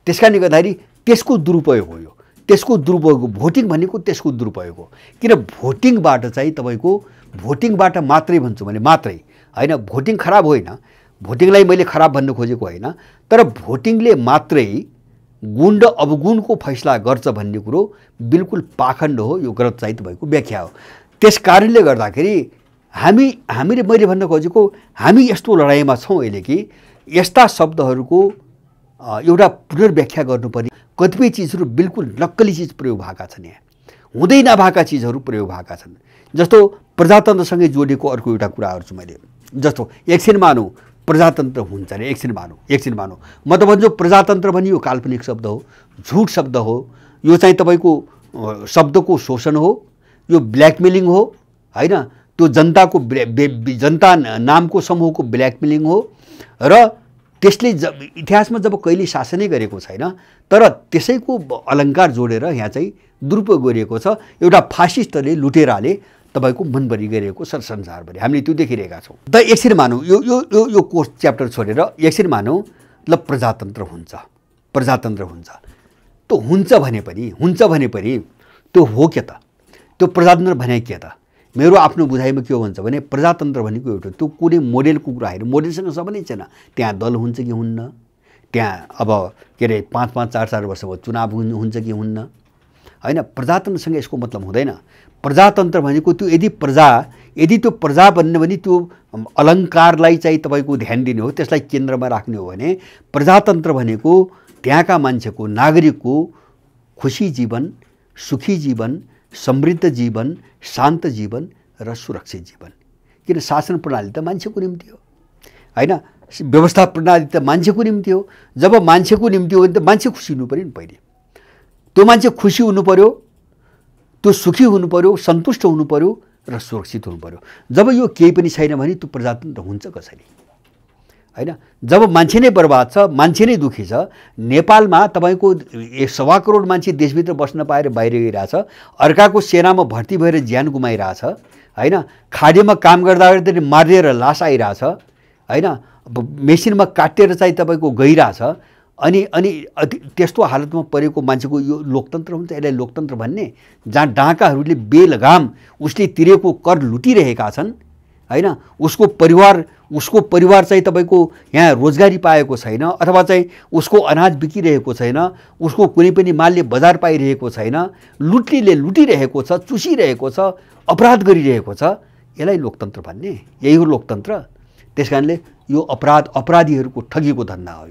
त्यसकारणले गर्दाखेरि त्यसको दुरुपयोग हो यो, त्यसको दुरुपयोग हो। भोटिङ भनेको त्यसको दुरुपयोग हो। किन भोटिङबाट चाहिँ तपाईको भोटिङबाट मात्रै भन्छु भने मात्रै हैन, भोटिङ खराब होइन, भोटिङलाई मैले खराब भन्न खोजेको होइन, तर भोटिङले मात्रै गुण र अवगुणको फैसला गर्छ भन्ने कुरो बिल्कुल पाखण्ड हो। यो गलत चाहिँ तपाईँको व्याख्या हो। त्यस कारणले गर्दाखेरि हामीले मैले भन्न खोजेको हामी यस्तो लडाइँमा छौँ अहिले कि यस्ता शब्दहरूको एउटा पुनर्व्याख्या गर्नुपर्ने, कतिपय चिजहरू बिल्कुल नक्कली चिज प्रयोग भएका छन्, यहाँ हुँदै नभएका चिजहरू प्रयोग भएका छन्। जस्तो प्रजातन्त्रसँगै जोडिएको अर्को एउटा कुराहरू छु मैले, जस्तो एकछिन मानौँ प्रजातन्त्र हुन्छ अरे, एकछिन मानौँ म त भन्छु प्रजातन्त्र पनि यो काल्पनिक शब्द हो, झुट शब्द हो, यो चाहिँ तपाईँको शब्दको शोषण हो, यो ब्ल्याकमेलिङ हो हैन, त्यो जनता नामको समूहको ब्ल्याकमेलिङ हो। र त्यसले इतिहासमा जब कहिले शासनै गरेको छैन, तर त्यसैको अलङ्कार जोडेर यहाँ चाहिँ दुरुपयोग गरिएको छ। एउटा फासिस्टले, लुटेराले तपाईको मनभरि गरिएको संसारभरि हामीले त्यो देखिरहेका छौँ। त एकछिन मानौँ यो कोर्स च्याप्टर छोडेर एकछिन मानौँ ल प्रजातन्त्र हुन्छ, त्यो हुन्छ भने पनि त्यो हो के त? त्यो प्रजातन्त्र भने के त? मेरो आफ्नो बुझाइमा के हो भन्छ भने प्रजातन्त्र भनेको एउटा त्यो कुनै मोडेलको कुरा होइन, मोडेलसँग सबनै छैन। त्यहाँ दल हुन्छ कि हुन्न, त्यहाँ अब के अरे 5-5, 4-4 वर्षमा चुनाव हुन्छ कि हुन्न हैन। प्रजातन्त्रसँग यसको मतलब हुँदैन। प्रजातन्त्र भनेको त्यो यदि त्यो प्रजा बन्ने भने त्यो अलङ्कारलाई चाहिँ तपाईँको ध्यान दिने हो, त्यसलाई केन्द्रमा राख्ने हो भने प्रजातन्त्र भनेको त्यहाँका मान्छेको, नागरिकको खुसी जीवन, सुखी जीवन, समृद्ध जीवन, शान्त जीवन र सुरक्षित जीवन। किन शासन प्रणाली त मान्छेको निम्ति हो हैन, व्यवस्था प्रणाली त मान्छेको निम्ति हो। जब मान्छेको निम्ति हो भने त मान्छे खुसी हुनु पर्यो नि पहिले। त्यो मान्छे खुसी हुनु पर्यो, त्यो सुखी हुनु पर्यो, सन्तुष्ट हुनु पर्यो र सुरक्षित हुनु पर्यो। जब यो केही पनि छैन भने त्यो प्रजातन्त्र हुन्छ कसरी हैन? जब मान्छे नै बर्बाद छ, मान्छे नै दुखी छ। नेपालमा तपाईको 1.25 करोड मान्छे देशभित्र बस्न पाएर बाहिर गइरहेछ, अर्काको सेनामा भर्ती भएर ज्यान गुमाइरहेछ हैन, खाडीमा काम गर्दा मारिएर लास आइरहेछ हैन, मेसिनमा काटेर चाहिँ तपाईको गइरहेछ। अनि त्यस्तो हालतमा परेको मान्छेको यो लोकतन्त्र हुन्छ? यसलाई लोकतन्त्र भन्ने? जहाँ डाँकाहरूले बेलगाम उसले तिरेको कर लुटिरहेका छन् हैन, उसको परिवार चाहिँ तपाईको यहाँ रोजगारी पाएको छैन, अथवा चाहिँ उसको अनाज बिकिरहेको छैन, उसको कुनै पनि मालले बजार पाइरहेको छैन, लुट्नेले लुटिरहेको छ, चुसिरहेको छ, अपराध गरिरहेको छ, यसलाई लोकतन्त्र भन्ने? यही हो लोकतन्त्र। त्यसकारणले यो अपराधीहरूको ठगीको धन्दा हो।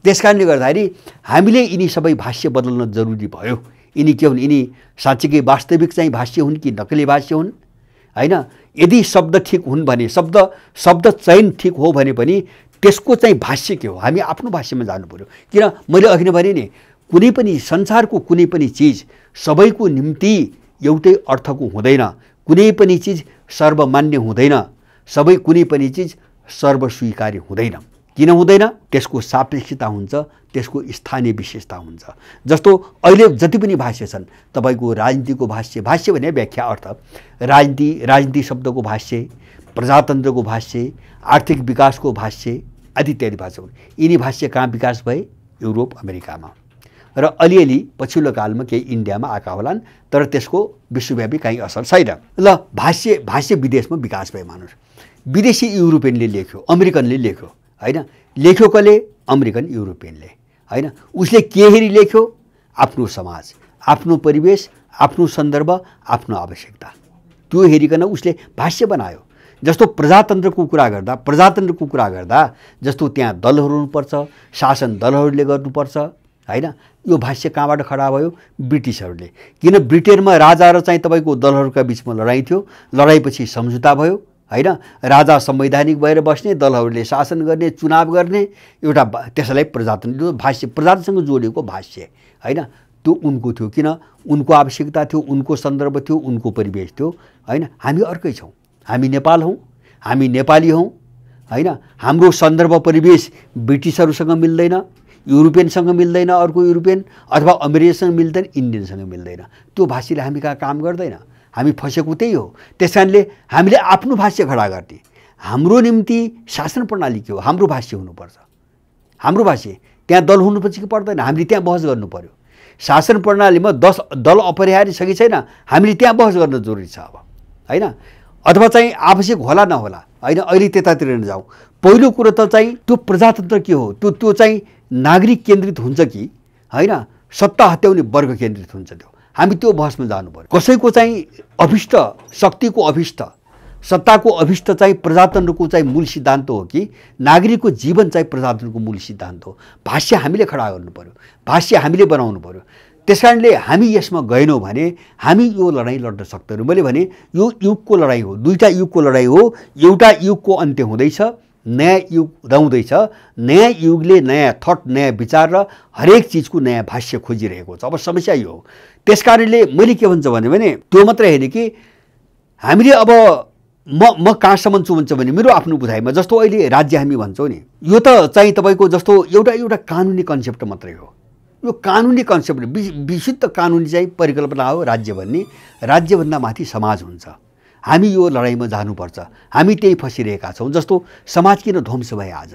त्यसकारणले गर्दाखेरि हामीले यिनी सबै भाष्य बदल्न जरुरी भयो। यिनी के हुन्, यिनी साँच्चीकै वास्तविक चाहिँ भाष्य हुन् कि नक्कली भाष्य हुन् हैन। यदि शब्द ठिक हुन् भने, शब्द चयन ठिक हो भने पनि त्यसको चाहिँ भाष्य के हो, हामी आफ्नो भाष्यमा जानु पर्यो। किन मैले अघि नै भने नि, कुनै पनि संसारको कुनै पनि चिज सबैको निम्ति एउटै अर्थको हुँदैन, कुनै पनि चिज सर्वमान्य हुँदैन, कुनै पनि चिज सर्वस्वीकार्य हुँदैन। किन हुँदैन? त्यसको सापेक्षता हुन्छ, त्यसको स्थानीय विशेषता हुन्छ। जस्तो अहिले जति पनि भाष्य छन्, तपाईको राजनीतिको भाष्य भने व्याख्या अर्थ, राजनीति शब्दको भाष्य, प्रजातन्त्रको भाष्य, आर्थिक विकासको भाष्य आदि इत्यादि भाष्य हुन्। यिनी भाष्य कहाँ विकास भए? युरोप अमेरिकामा, र अलिअलि पछिल्लो कालमा केही इन्डियामा आएका होलान्, तर त्यसको विश्वव्यापी कहीँ असर छैन। ल भाष्य विदेशमा विकास भए। मानुस विदेशी युरोपियनले लेख्यो, अमेरिकनले लेख्यो हैन। लेख्यो कसले? अमेरिकन युरोपियनले हैन। उसले के हेरी लेख्यो? आफ्नो समाज, आफ्नो परिवेश, आफ्नो सन्दर्भ, आफ्नो आवश्यकता, त्यो हेरिकन उसले भाष्य बनायो। जस्तो प्रजातन्त्रको कुरा गर्दा जस्तो त्यहाँ दलहरू हुनुपर्छ, शासन दलहरूले गर्नुपर्छ हैन। यो भाष्य कहाँबाट खडा भयो? ब्रिटिसहरूले। किन ब्रिटेनमा राजा र चाहिँ तपाईँको दलहरूका बिचमा लडाइँ थियो, लडाइँपछि सम्झौता भयो हैन। राजा संवैधानिक भएर बस्ने, दलहरूले शासन गर्ने, चुनाव गर्ने, एउटा त्यसलाई प्रजातन्त्र भाष्य, प्रजातन्त्रसँग जोडिएको भाष्य हैन। त्यो उनको थियो। किन? उनको आवश्यकता थियो, उनको सन्दर्भ थियो, उनको परिवेश थियो हैन। हामी अर्कै छौँ, हामी नेपाल हौँ, हामी नेपाली हौँ हैन। हाम्रो सन्दर्भ परिवेश ब्रिटिसहरूसँग मिल्दैन, युरोपियनसँग मिल्दैन, अर्को युरोपियन अथवा अमेरिकासँग मिल्दैन, इन्डियनसँग मिल्दैन। त्यो भाष्यले हामी कहाँ काम गर्दैन। हामी फसेको त्यही हो। त्यसकारणले हामीले आफ्नो भाष्य खडा गर्ने, हाम्रो निम्ति शासन प्रणाली के हो, हाम्रो भाष्य हुनुपर्छ। हाम्रो भाष्य त्यहाँ दल हुनुपर्छ कि पर्दैन, हामीले त्यहाँ बहस गर्नु पर्यो। शासन प्रणालीमा 10 दल अपरिहार्य छ कि छैन, हामीले त्यहाँ बहस गर्न जरुरी छ अब हैन। अथवा चाहिँ आवश्यक होला नहोला हैन। अहिले त्यतातिर नजाउँ। पहिलो कुरो त चाहिँ त्यो प्रजातन्त्र के हो, त्यो चाहिँ नागरिक केन्द्रित हुन्छ कि हैन, सत्ता हत्याउने वर्ग केन्द्रित हुन्छ। त्यो हामी त्यो बहसमा जानु पर्यो। कसैको चाहिँ अभिष्ट, शक्तिको अभिष्ट, सत्ताको अभिष्ट चाहिँ प्रजातन्त्रको चाहिँ मूल सिद्धान्त हो कि नागरिकको जीवन चाहिँ प्रजातन्त्रको मूल सिद्धान्त हो। भाष्य हामीले खडा गर्नु पर्यो, भाष्य हामीले बनाउनु पर्यो। त्यसकारणले हामी यसमा गएनौँ भने हामी यो लडाइँ लड्न सक्दैनौँ। मैले भने यो युगको लडाइँ हो, दुईटा युगको लडाइँ हो। एउटा युगको अन्त्य हुँदैछ, नयाँ युग उदाउँदैछ। नयाँ युगले नयाँ थट, नयाँ विचार र हरेक चिजको नयाँ भाष्य खोजिरहेको छ। अब समस्या यो हो। त्यसकारणले मैले के भन्छ भने त्यो मात्रै होइन कि हामीले अब म कहाँसम्म छु भन्छ भने मेरो आफ्नो बुझाइमा, जस्तो अहिले राज्य हामी भन्छौँ नि, यो त चाहिँ तपाईँको जस्तो एउटा कानुनी कन्सेप्ट मात्रै हो। यो कानुनी कन्सेप्ट, विशुद्ध कानुनी चाहिँ परिकल्पना हो राज्य भन्ने। राज्यभन्दा माथि समाज हुन्छ। हामी यो लडाइँमा जानुपर्छ। हामी त्यही फसिरहेका छौँ। जस्तो समाज किन ध्वंस भए आज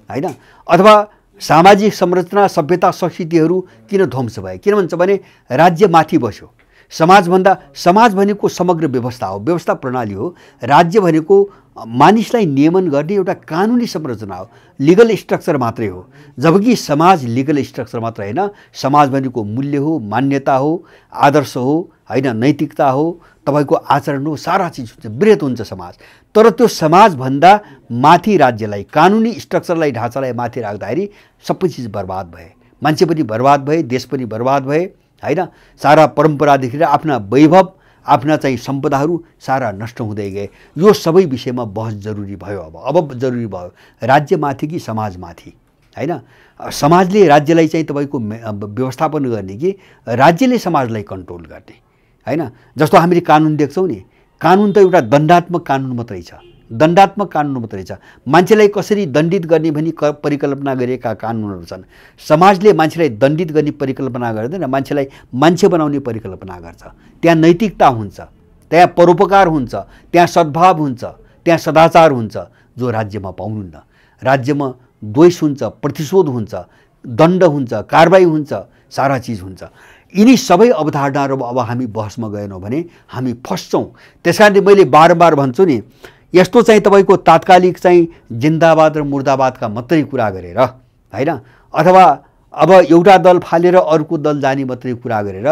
हैन, अथवा सामाजिक संरचना, सभ्यता, संस्कृतिहरू किन ध्वंस भए? किन भन्छ भने राज्य माथि बस्यो। समाज भनेको समग्र व्यवस्था हो, व्यवस्था प्रणाली हो। राज्य भनेको मानिसलाई नियमन गर्ने एउटा कानुनी संरचना हो, लिगल स्ट्रक्चर मात्रै हो। जबकि समाज लिगल स्ट्रक्चर मात्र होइन, समाज भनेको मूल्य हो, मान्यता हो, आदर्श हो हैन, नैतिकता हो, तपाईँको आचरण हो, सारा चिज हुन्छ, वृहत हुन्छ समाज। तर त्यो समाजभन्दा माथि राज्यलाई, कानुनी स्ट्रक्चरलाई, ढाँचालाई माथि राख्दाखेरि सबै चिज बर्बाद भए। मान्छे पनि बर्बाद भए, देश पनि बर्बाद भए हैन। सारा परम्परादेखि आफ्ना वैभव, आफ्ना चाहिँ सम्पदाहरू सारा नष्ट हुँदै गए। यो सबै विषयमा बहस जरुरी भयो। अब जरुरी भयो राज्यमाथि कि समाजमाथि हैन। समाजले राज्यलाई चाहिँ तपाईँको व्यवस्थापन गर्ने कि राज्यले समाजलाई कन्ट्रोल गर्ने हैन। जस्तो हामीले कानुन देख्छौँ नि, कानुन त एउटा दण्डात्मक कानुन मात्रै छ, दण्डात्मक कानुन मात्रै छ। मान्छेलाई कसरी दण्डित गर्ने भनी परिकल्पना गरेका कानुनहरू छन्। समाजले मान्छेलाई दण्डित गर्ने परिकल्पना गर्दैन, मान्छेलाई मान्छे बनाउने परिकल्पना गर्छ। त्यहाँ नैतिकता हुन्छ, त्यहाँ परोपकार हुन्छ, त्यहाँ सद्भाव हुन्छ, त्यहाँ सदाचार हुन्छ, जो राज्यमा पाउनुहुन्न। राज्यमा द्वेष हुन्छ, प्रतिशोध हुन्छ, दण्ड हुन्छ, कारबाही हुन्छ, सारा चिज हुन्छ। यिनी सबै अवधारणाहरू अब हामी बहसमा गएनौँ भने हामी फस्छौँ। त्यसकारणले मैले बारम्बार भन्छु नि, यस्तो चाहिँ तपाईँको तात्कालिक चाहिँ जिन्दाबाद र मुर्दाबादका मात्रै कुरा गरेर हैन, अथवा अब एउटा दल फालेर अर्को दल जाने मात्रै कुरा गरेर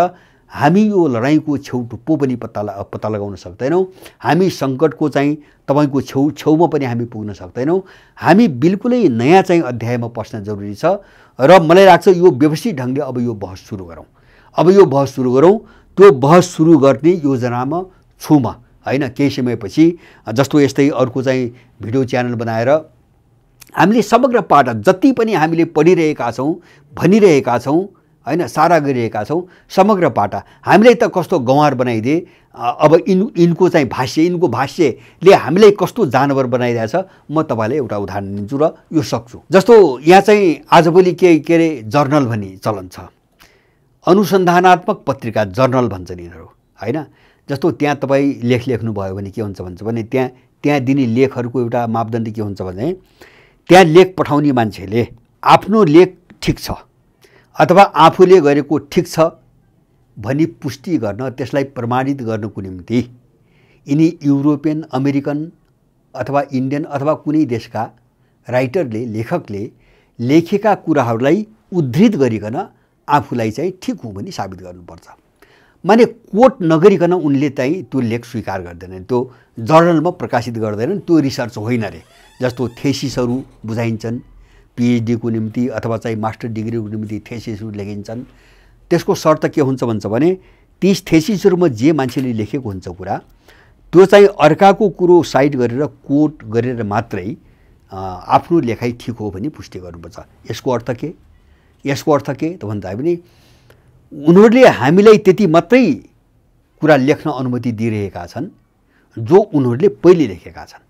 हामी यो लडाईँको छेउटुप्पो पनि पत्ता लगाउन सक्दैनौँ। हामी सङ्कटको चाहिँ तपाईँको छेउमा पनि हामी पुग्न सक्दैनौँ। हामी बिल्कुलै नयाँ चाहिँ अध्यायमा पस्न जरुरी छ र मलाई लाग्छ यो व्यवस्थित ढङ्गले अब यो बहस सुरु गरौँ। त्यो बहस सुरु गर्ने योजनामा छु म, होइन। केही समयपछि जस्तो यस्तै अर्को चाहिँ भिडियो च्यानल बनाएर हामीले समग्र पाटा जति पनि हामीले पढिरहेका छौँ, भनिरहेका छौँ, होइन, सारा गरिरहेका छौँ, समग्र पाटा हामीलाई त कस्तो गँवार बनाइदिए। अब यिनको चाहिँ यिनको भाष्यले हामीलाई कस्तो जानवर बनाइरहेछ। म तपाईँलाई एउटा उदाहरण दिन्छु र यो सक्छु। जस्तो यहाँ चाहिँ आजभोलि के अरे जर्नल भन्ने चलन छ, अनुसन्धानात्मक पत्रिका जर्नल भन्छन् यिनीहरू, होइन। जस्तो त्यहाँ तपाईँ लेख लेख्नुभयो भने के हुन्छ भने त्यहाँ दिने लेखहरूको एउटा मापदण्ड के हुन्छ भने त्यहाँ लेख पठाउने मान्छेले आफ्नो लेख ठिक छ अथवा आफूले गरेको ठिक छ भनी पुष्टि गर्न, त्यसलाई प्रमाणित गर्नको निम्ति यिनी युरोपियन, अमेरिकन अथवा इन्डियन अथवा कुनै देशका राइटरले, लेखकले लेखेका कुराहरूलाई उद्धृत गरिकन आफूलाई चाहिँ ठिक हो भनी साबित गर्नुपर्छ। माने कोट नगरिकन उनले चाहिँ त्यो लेख स्वीकार गर्दैनन्, त्यो जर्नलमा प्रकाशित गर्दैनन्। त्यो रिसर्च होइन रे। जस्तो थेसिसहरू बुझाइन्छन् पिएचडीको निम्ति अथवा चाहिँ मास्टर डिग्रीको निम्ति थेसिसहरू लेखिन्छन्। त्यसको शर्त के हुन्छ भने ती थेसिसहरूमा जे मान्छेले लेखेको हुन्छ कुरा त्यो चाहिँ अर्काको कुरो साइड गरेर कोट गरेर मात्रै आफ्नो लेखाइ ठिक हो भनी पुष्टि गर्नुपर्छ। यसको अर्थ के त भन्दा पनि उनीहरूले हामीलाई त्यति मात्रै कुरा लेख्न अनुमति दिइरहेका छन् जो उनीहरूले पहिले लेखेका छन्,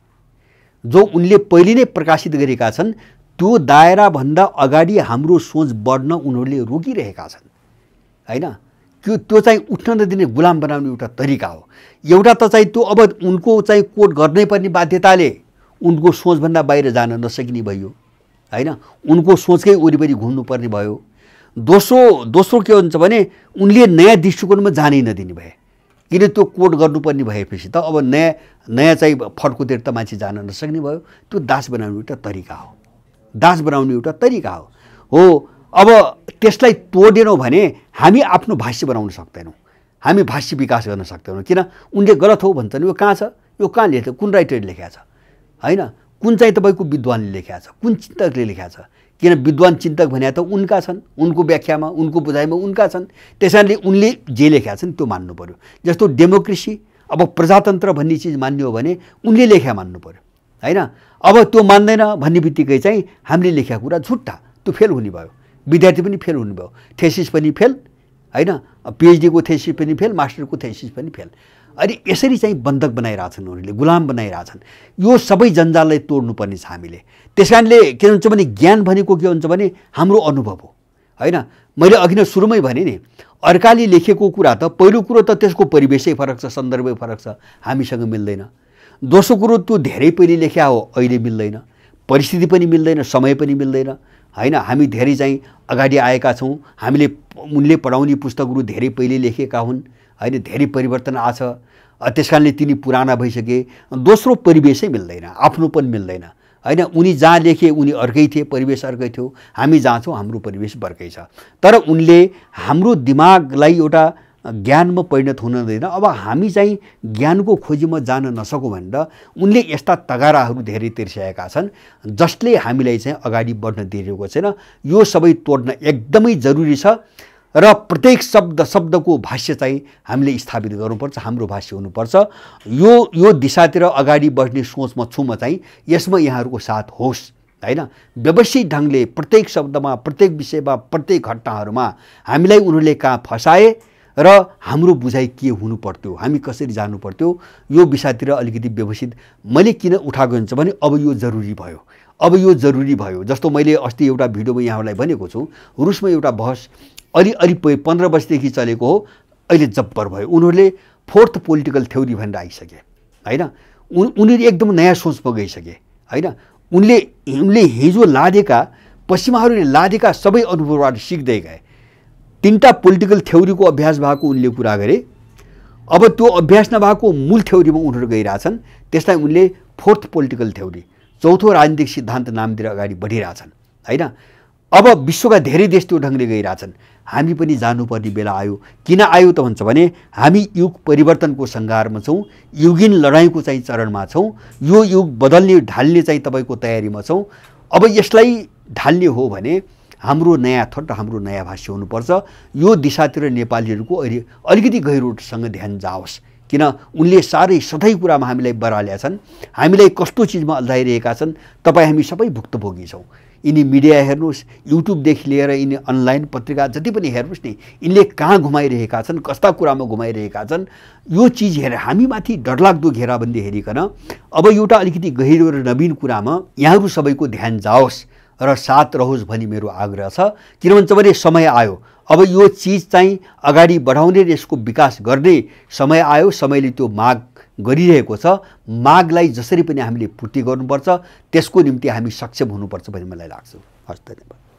जो उनले पहिले नै प्रकाशित गरेका छन्। त्यो दायराभन्दा अगाडि हाम्रो सोच बढ्न उनीहरूले रोकिरहेका छन्, होइन। त्यो चाहिँ उठ्न नदिने गुलाम बनाउने एउटा तरिका हो। एउटा त चाहिँ त्यो अब उनको चाहिँ कोट गर्नै पर्ने बाध्यताले उनको सोचभन्दा बाहिर जान नसकिने भयो, होइन। उनको सोचकै वरिपरि घुम्नुपर्ने भयो। दोस्रो के हुन्छ भने उनले नयाँ दृष्टिकोणमा जानै नदिने भए। किन त्यो कोट गर्नुपर्ने भएपछि त अब नयाँ चाहिँ फर्कोतिर त मान्छे जान नसक्ने भयो। त्यो दास बनाउने एउटा तरिका हो। अब त्यसलाई तोडेनौँ भने हामी आफ्नो भाष्य बनाउन सक्दैनौँ, हामी भाष्य विकास गर्न सक्दैनौँ। किन उनले गलत हो भन्छन्। यो कहाँ छ, यो कहाँ लेखेको, कुन राइटरले लेखेको छ, होइन। कुन चाहिँ तपाईँको विद्वानले लेखेको छ, कुन चिन्तकले लेखेको छ। किन विद्वान चिन्तक भने त उनका छन्, उनको व्याख्यामा, उनको बुझाइमा उनका छन्। त्यसैले उनले जे लेखेका छन् त्यो मान्नु पर्यो। जस्तो डेमोक्रेसी, अब प्रजातन्त्र भन्ने चिज मान्ने हो भने उनले लेख्या मान्नु पर्यो, होइन। अब त्यो मान्दैन भन्ने बित्तिकै चाहिँ हामीले लेखेका कुरा झुट्टा, त्यो फेल हुने भयो। विद्यार्थी पनि फेल हुनुभयो, थेसिस पनि फेल, होइन। पिएचडीको थेसिस पनि फेल, मास्टरको थेसिस पनि फेल। अनि यसरी चाहिँ बन्धक बनाइरहेछन् उनीहरूले, गुलाम बनाइरहेछन्। यो सबै जन्जाललाई तोड्नुपर्ने छ हामीले। त्यस कारणले के हुन्छ भने ज्ञान भनेको के हुन्छ भने हाम्रो अनुभव हो, होइन। मैले अघि नै सुरुमै भने नि, अर्काले लेखेको कुरा त पहिलो कुरो त त्यसको परिवेशै फरक छ, सन्दर्भै फरक छ, हामीसँग मिल्दैन। दोस्रो कुरो त्यो धेरै पहिले लेख्या हो, अहिले मिल्दैन, परिस्थिति पनि मिल्दैन, समय पनि मिल्दैन, होइन। हामी धेरै चाहिँ अगाडि आएका छौँ, हामीले उनले पढाउने पुस्तकहरू धेरै पहिले लेखेका हुन्, होइन। धेरै परिवर्तन आछ, त्यस कारणले तिनी पुराना भइसके। दोस्रो परिवेशै मिल्दैन, आफ्नोपन मिल्दैन, होइन। उनी जहाँ लेखे उनी अर्कै थिए, परिवेश अर्कै थियो। हामी जहाँ छौँ हाम्रो परिवेश अर्कै छ। तर उनले हाम्रो दिमागलाई एउटा ज्ञानमा परिणत हुन दिँदैन। अब हामी चाहिँ ज्ञानको खोजीमा जान नसकौँ भनेर उनले यस्ता तगाराहरू धेरै तिर्स्याएका छन् जसले हामीलाई चाहिँ अगाडि बढ्न दिइरहेको छैन। यो सबै तोड्न एकदमै जरुरी छ र प्रत्येक शब्दको भाष्य चाहिँ हामीले स्थापित गर्नुपर्छ, हाम्रो भाष्य हुनुपर्छ। यो दिशातिर अगाडि बढ्ने सोचमा छु म चाहिँ। यसमा यहाँहरूको साथ होस्, होइन। व्यवस्थित ढङ्गले प्रत्येक शब्दमा, प्रत्येक विषयमा, प्रत्येक घटनाहरूमा हामीलाई उनीहरूले कहाँ फसाए र हाम्रो बुझाइ के हुनु पर्थ्यो, हामी कसरी जानु पर्थ्यो, यो विषयतिर अलिकति व्यवस्थित मैले किन उठाएको हुन्छ भने अब यो जरुरी भयो। जस्तो मैले अस्ति एउटा भिडियोमा यहाँहरूलाई भनेको छु, रुसमा एउटा बहस अलि 15 वर्षदेखि चलेको हो, अहिले जब्बर भयो। उनीहरूले फोर्थ पोलिटिकल थ्योरी भनेर आइसके, होइन। उनीहरू एकदम नयाँ सोचमा गइसके, होइन। उनले हिजो लादेका, पश्चिमाहरूले लादेका सबै अनुभवबाट सिक्दै गए। 3टा पोलिटिकल थ्योरीको अभ्यास भएको उनले कुरा गरे। अब त्यो अभ्यास नभएको मूल थ्योरीमा उनीहरू गइरहेछन्। त्यसलाई उनले फोर्थ पोलिटिकल थ्योरी, चौथो राजनीतिक सिद्धान्त नाम दिएर अगाडि बढिरहेछन्, होइन। अब विश्वका धेरै देश त्यो ढङ्गले गइरहेछन्। हामी पनि जानुपर्ने बेला आयो। किन आयो त भन्छ भने हामी युग परिवर्तनको सङ्घारमा छौँ, युगीन लडाइँको चाहिँ चरणमा छौँ। यो युग बदल्ने ढाल्ने चाहिँ तपाईँको तयारीमा छौँ। अब यसलाई ढाल्ने हो भने हाम्रो नयाँ थट, हाम्रो नयाँ भाष्य हुनुपर्छ। यो दिशातिर नेपालीहरूको अहिले अलिकति गहिरोसँग ध्यान जाओस्। किन उनले साह्रै सधैँ कुरामा हामीलाई बरालेका छन्, हामीलाई कस्तो चिजमा अल्झाइरहेका छन्। तपाईँ हामी सबै भुक्तभोगी छौँ। यिनी मिडिया हेर्नुहोस्, युट्युबदेखि लिएर यिनी अनलाइन पत्रिका जति पनि हेर्नुहोस् नि, यिनले कहाँ घुमाइरहेका छन्, कस्ता कुरामा घुमाइरहेका छन्। यो चिज हेरेर हामीमाथि डरलाग्दो घेराबन्दी हेरिकन अब एउटा अलिकति गहिरो र नवीन कुरामा यहाँहरू सबैको ध्यान जाओस् र साथ रहोस् भनी मेरो आग्रह छ। किन भन्छ भने समय आयो। अब यो चिज चाहिँ अगाडि बढाउने र यसको विकास गर्ने समय आयो। समयले त्यो माग गरिरहेको छ। मागलाई जसरी पनि हामीले पूर्ति गर्नुपर्छ, त्यसको निम्ति हामी सक्षम हुनुपर्छ भन्ने मलाई लाग्छ। हस्, धन्यवाद।